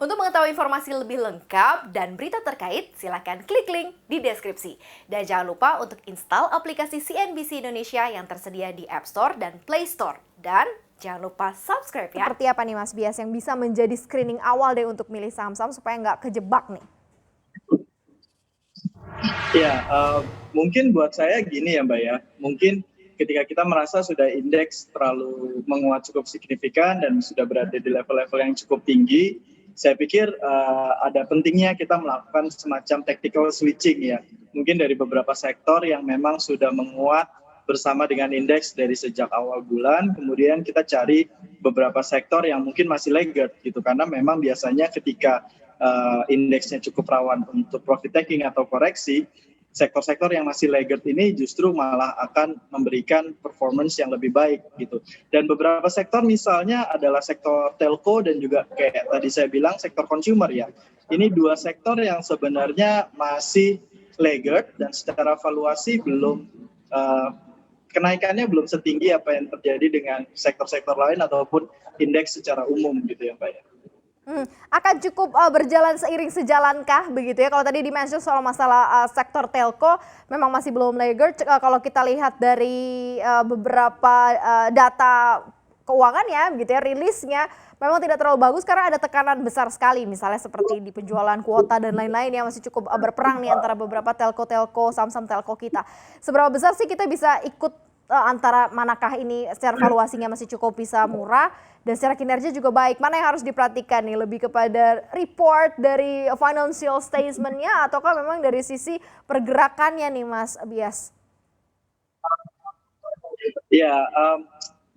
Untuk mengetahui informasi lebih lengkap dan berita terkait, silakan klik link di deskripsi. Dan jangan lupa untuk install aplikasi CNBC Indonesia yang tersedia di App Store dan Play Store. Dan jangan lupa subscribe ya. Seperti apa nih Mas Bias yang bisa menjadi screening awal deh untuk milih saham-saham supaya nggak kejebak nih? Ya, mungkin buat saya gini ya Mbak ya, mungkin ketika kita merasa sudah indeks terlalu menguat cukup signifikan dan sudah berada di level-level yang cukup tinggi, saya pikir ada pentingnya kita melakukan semacam tactical switching ya. Mungkin dari beberapa sektor yang memang sudah menguat bersama dengan indeks dari sejak awal bulan, kemudian kita cari beberapa sektor yang mungkin masih laggard gitu, karena memang biasanya ketika indeksnya cukup rawan untuk profit taking atau koreksi, sektor-sektor yang masih laggard ini justru malah akan memberikan performance yang lebih baik gitu. Dan beberapa sektor misalnya adalah sektor telco dan juga kayak tadi saya bilang sektor consumer ya. Ini dua sektor yang sebenarnya masih laggard dan secara valuasi belum kenaikannya belum setinggi apa yang terjadi dengan sektor-sektor lain ataupun indeks secara umum gitu ya Mbak ya. Akan cukup berjalan seiring sejalankah begitu ya? Kalau tadi di-mention soal masalah sektor telco memang masih belum laggard. Kalau kita lihat dari beberapa data keuangan ya, gitu ya, rilisnya memang tidak terlalu bagus karena ada tekanan besar sekali, misalnya seperti di penjualan kuota dan lain-lain yang masih cukup berperang nih antara beberapa telco-telco, saham-saham telco kita. Seberapa besar sih kita bisa ikut antara manakah ini secara valuasinya masih cukup bisa murah dan secara kinerja juga baik? Mana yang harus diperhatikan nih? Lebih kepada report dari financial statement-nya ataukah memang dari sisi pergerakannya nih Mas Bias? Ya,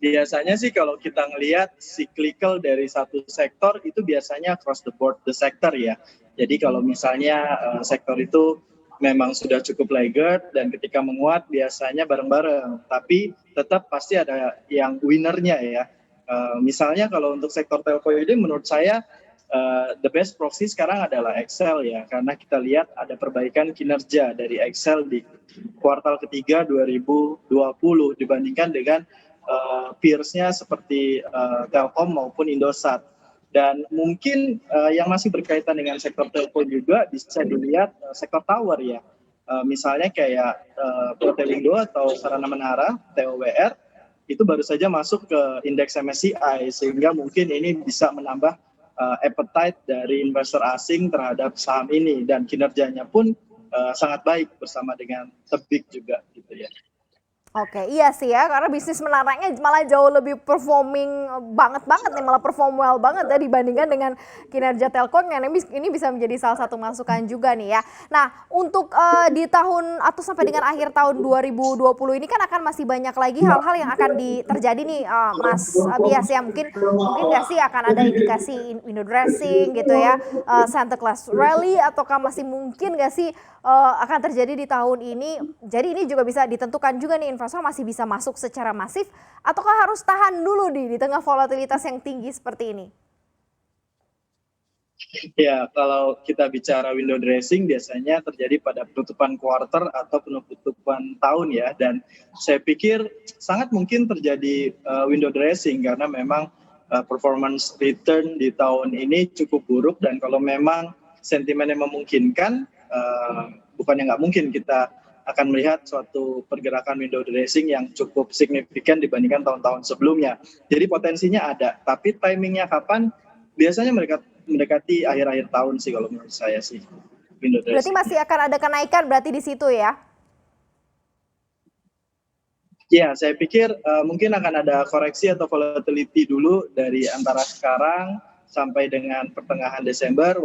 biasanya sih kalau kita ngelihat cyclical dari satu sektor itu biasanya across the board the sector ya. Jadi kalau misalnya sektor itu memang sudah cukup laggard dan ketika menguat biasanya bareng-bareng, tapi tetap pasti ada yang winnernya ya. Misalnya kalau untuk sektor telco ini menurut saya the best proxy sekarang adalah Excel ya, karena kita lihat ada perbaikan kinerja dari Excel di kuartal ketiga 2020 dibandingkan dengan peers-nya seperti Telkom maupun Indosat. Dan mungkin yang masih berkaitan dengan sektor telco juga bisa dilihat sektor tower ya. Misalnya kayak Protelindo atau Sarana Menara, TOWR, itu baru saja masuk ke indeks MSCI, sehingga mungkin ini bisa menambah appetite dari investor asing terhadap saham ini. Dan kinerjanya pun sangat baik bersama dengan Tebik juga gitu ya. Oke, iya sih ya, karena bisnis menaranya malah jauh lebih performing banget nih, malah perform well banget ya dibandingkan dengan kinerja Telkom yang ini bisa menjadi salah satu masukan juga nih ya. Nah, untuk di tahun atau sampai dengan akhir tahun 2020 ini kan akan masih banyak lagi hal-hal yang akan terjadi nih Mas Bias ya. Mungkin nggak sih akan ada indikasi window dressing gitu ya, Santa Claus Rally, ataukah masih mungkin nggak sih akan terjadi di tahun ini? Jadi ini juga bisa ditentukan juga nih, investor masih bisa masuk secara masif ataukah harus tahan dulu di tengah volatilitas yang tinggi seperti ini? Ya, kalau kita bicara window dressing biasanya terjadi pada penutupan quarter atau penutupan tahun ya, dan saya pikir sangat mungkin terjadi window dressing karena memang performance return di tahun ini cukup buruk, dan kalau memang sentimen yang memungkinkan, bukannya nggak mungkin kita akan melihat suatu pergerakan window dressing yang cukup signifikan dibandingkan tahun-tahun sebelumnya. Jadi potensinya ada, tapi timingnya kapan? Biasanya mereka mendekati akhir-akhir tahun sih kalau menurut saya sih. Window dressing. Berarti masih akan ada kenaikan berarti di situ ya? Ya, saya pikir mungkin akan ada koreksi atau volatility dulu dari antara sekarang sampai dengan pertengahan Desember,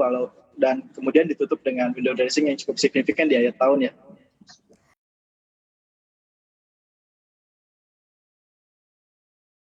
dan kemudian ditutup dengan window dressing yang cukup signifikan di akhir tahun ya.